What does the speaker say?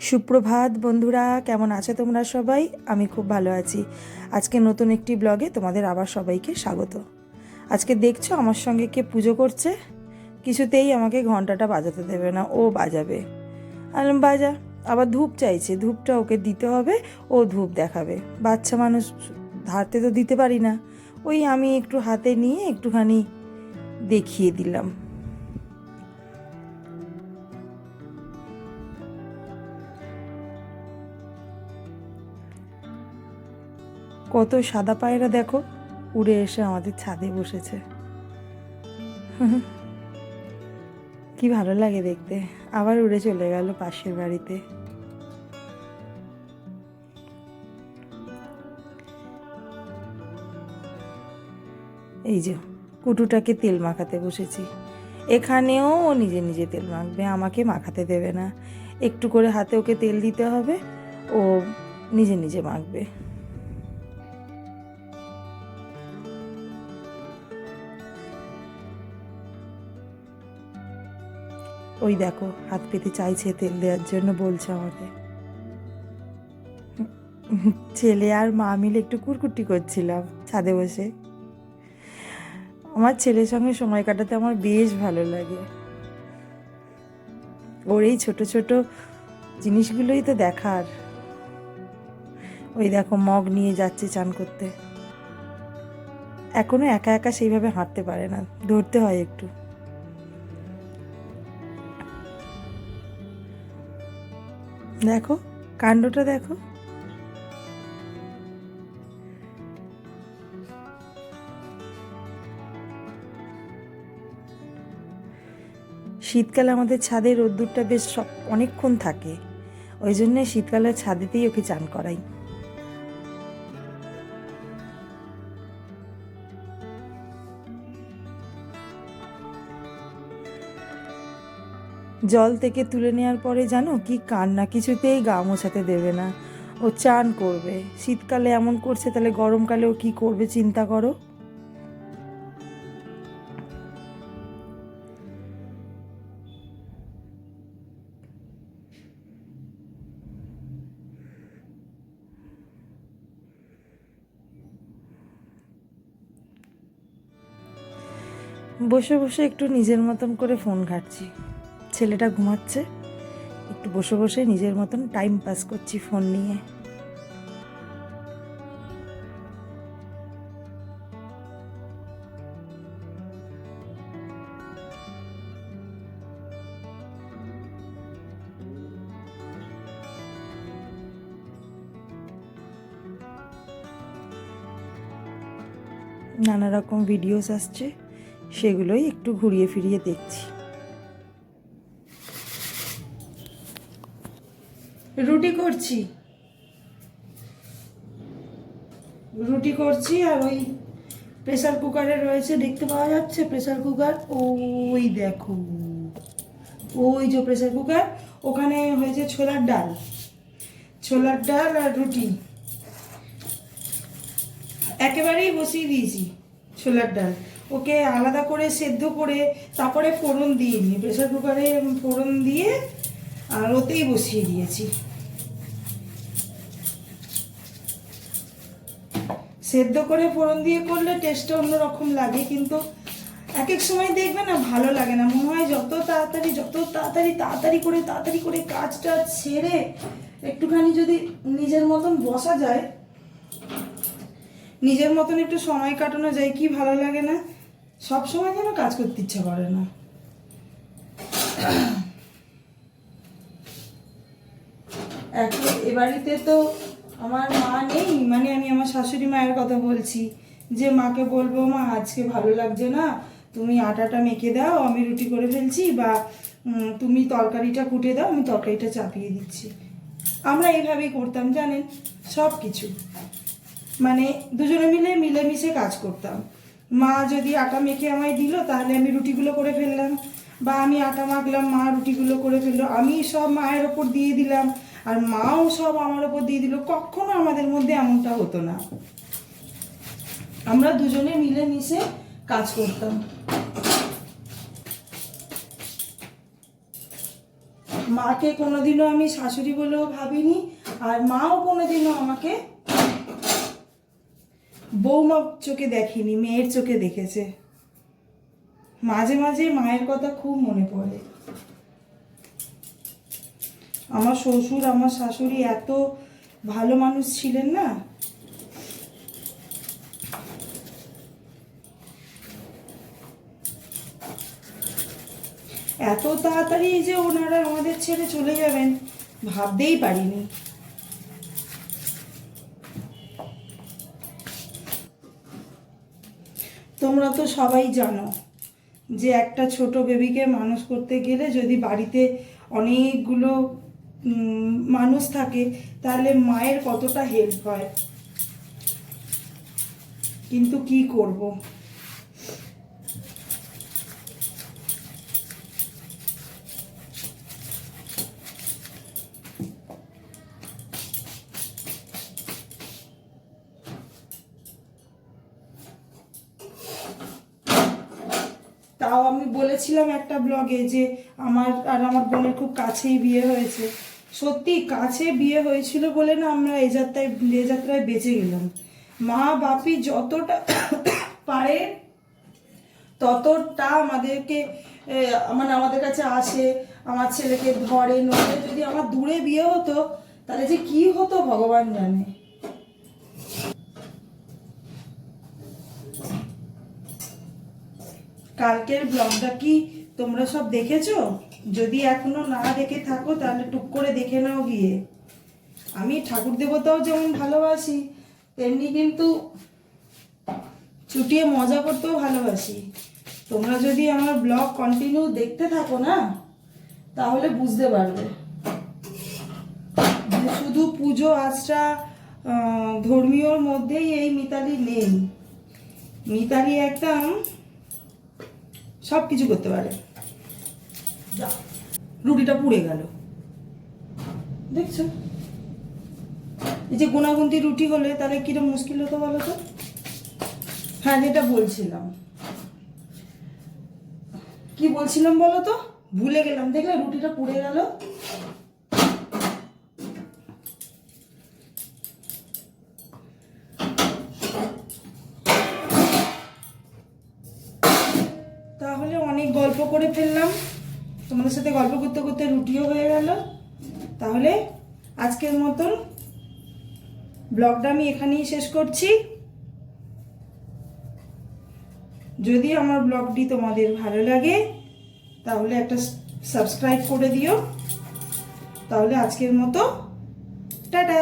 সুপ্রভাত বন্ধুরা, কেমন আছো তোমরা সবাই? আমি খুব ভালো আছি। আজকে নতুন একটি ব্লগে তোমাদের আবার সবাইকে স্বাগত। আজকে দেখছো আমার সঙ্গে কে পুজো করছে। কিছুতেই আমাকে ঘন্টাটা বাজাতে দেবে না, ও বাজাবে। আমি বাজা। আবার ধূপ চাইছে, ধূপটা ওকে দিতে হবে, ও ধূপ দেখাবে। বাচ্চা মানুষ, হাতে তো দিতে পারি না, ওই আমি একটু হাতে নিয়ে একটুখানি দেখিয়ে দিলাম। কত সাদা পায়রা দেখো, উড়ে এসে আমাদের ছাদে বসেছে। কি ভালো লাগে দেখতে। আবার উড়ে চলে গেল পাশের বাড়িতে। এই যে কুটুটাকে তেল মাখাতে বসেছি। এখানেও ও নিজে নিজে তেল মাখবে, আমাকে মাখাতে দেবে না। একটু করে হাতে ওকে তেল দিতে হবে, ও নিজে নিজে মাখবে। ওই দেখো হাত পেতে চাইছে তেল দেওয়ার জন্য, বলছে আমাকে। ছেলে আর মা মিলে একটু কুরকুটি করছিলাম ছাদে বসে। আমার ছেলের সঙ্গে সময় কাটাতে আমার বেশ ভালো লাগে। ওর এই ছোট ছোট জিনিসগুলোই তো দেখার। ওই দেখো মগ নিয়ে যাচ্ছে চান করতে। এখনো একা একা সেইভাবে হাঁটতে পারে না, ধরতে হয় একটু। দেখো কাণ্ডটা দেখো। শীতকালে আমাদের ছাদে রোদ্দুরটা বেশ অনেকক্ষণ থাকে, ওই জন্য শীতকালে ছাদেতেই ওকে চান করাই। জল থেকে তুলে নেওয়ার পরে জানো কি কান্না, কিছুতেই গা মোছাতে দেবে না। ও চান করবে। শীতকালে এমন করছে, তাহলে গরমকালে ও কি করবে চিন্তা করো। বসে বসে একটু নিজের মতন করে ফোন ঘাঁটছি। ছেলেটা ঘুমাচ্ছে, একটু বসে বসে নিজের মতন টাইম পাস করছি ফোন নিয়ে। নানা রকম ভিডিওস আসছে, সেগুলোই একটু ঘুরিয়ে ফিরিয়ে দেখছি। রুটি করছি, রুটি করছি। আর ওই প্রেসার কুকারে রয়েছে, দেখতে পাওয়া যাচ্ছে প্রেসার কুকার, ওই দেখো, ওই যে প্রেসার কুকার, ওখানে হয়েছে ছোলার ডাল, ছোলার ডাল আর রুটি একেবারেই বসিয়ে দিয়েছি। ছোলার ডাল ওকে আলাদা করে সেদ্ধ করে তারপরে ফোড়ন দিয়ে নিই, প্রেসার কুকারে ফোড়ন দিয়ে আর ওতেই বসিয়ে দিয়েছি। সেদ্ধ করে ফোড়ন দিয়ে করলে টেস্টটা অন্যরকম লাগে, কিন্তু এক এক সময় দেখবে না ভালো লাগে না, মনে হয় যত তাড়াতাড়ি করে কাজটা ছেড়ে একটুখানি যদি নিজের মতন বসা যায়, নিজের মতন একটু সময় কাটানো যায়, কি ভালো লাগে না। সব সময় যেন কাজ করতে ইচ্ছা করে না। এখন এ বাড়িতে তো আমার মা নেই, মানে আমি আমার শাশুড়ি মায়ের কথা বলছি, যে মাকে বলবো মা আজকে ভালো লাগছে না, তুমি আটাটা মেখে দাও, আমি রুটি করে ফেলছি, বা তুমি তরকারিটা কুটে দাও, আমি তরকারিটা চাপিয়ে দিচ্ছি। আমরা এইভাবেই করতাম জানেন, সব কিছু মানে দুজনে মিলে মিলেমিশে কাজ করতাম। মা যদি আটা মেখে আমায় দিল, তাহলে আমি রুটিগুলো করে ফেললাম, বা আমি আটা মাখলাম, মা রুটিগুলো করে ফেললো, আমি সব মায়ের ওপর দিয়ে দিলাম, আর মাও সব আমার ওপর দিয়ে দিল। কখনো আমাদের মধ্যে এমনটা হতো না, আমরা দুজনে মিলেমিশে কাজ করতাম। মাকে কোনোদিনও আমি শাশুড়ি বলেও ভাবিনি, আর মাও কোনোদিনও আমাকে বৌমা চোখে দেখেনি, মেয়ের চোখে দেখেছে। মাঝে মাঝে মায়ের কথা খুব মনে পড়ে। আমার শ্বশুর আমার শাশুড়ি এত ভালো মানুষ ছিলেন না। এত তাড়াতাড়ি যে ওনারা আমাদের ছেড়ে চলে যাবেন ভাবতেই পারিনি। তোমরা তো সবাই জানো যে একটা ছোট বেবিকে মানুষ করতে গেলে যদি বাড়িতে অনেকগুলো মানুষ থাকে তাহলে মায়ের কতটা হেল্প হয়, কিন্তু কি করব। তাও আমি বলেছিলাম একটা ব্লগে যে আমার আর আমার বোনের খুব কাছেই বিয়ে হয়েছে। সত্যি কাছে বিয়ে হয়েছিল বলে না আমরা এ যাত্রায় বেঁচে গেলাম। মা বাপি যতটা পারে ততটা আমাদেরকে মানে আমাদের কাছে আসে, আমার ছেলেকে ধরে নড়ে। যদি আমার দূরে বিয়ে হতো তাহলে যে কি হতো ভগবান জানে। কালকের ব্লগটা কি তোমরা সব দেখেছো? যদি এখনো না দেখে থাকো তাহলে টুক করে দেখে নাও গিয়ে। আমি ঠাকুর দেবতাও যেমন ভালোবাসি তেমনি কিন্তু চুটিয়ে মজা করতেও ভালোবাসি। তোমরা যদি আমার ব্লগ কন্টিনিউ দেখতে থাকো না তাহলে বুঝতে পারবে যে শুধু পুজো আচরা ধর্মীয়র মধ্যেই এই মিতালি নেই। মিতালি একদম সব কিছু করতে পারে। রুটিটা পুড়ে গেল দেখছো? এই যে গোনাগুন্তি রুটি হলে তাহলে কিরম মুশকিল হতো বলো তো। হ্যাঁ, যেটা বলছিলাম, কি বলছিলাম বলো তো, ভুলে গেলাম। দেখলে রুটিটা পুড়ে গেল। তাহলে অনেক গল্প করে ফেললাম, তোমাদের সাথে গল্প করতে করতে রুটিও হয়ে গেল। তাহলে আজকের মতন ব্লগটা আমি এখানেই শেষ করছি। যদি আমার ব্লগটি তোমাদের ভালো লাগে তাহলে একটা সাবস্ক্রাইব করে দিও। তাহলে আজকের মতো টাটা।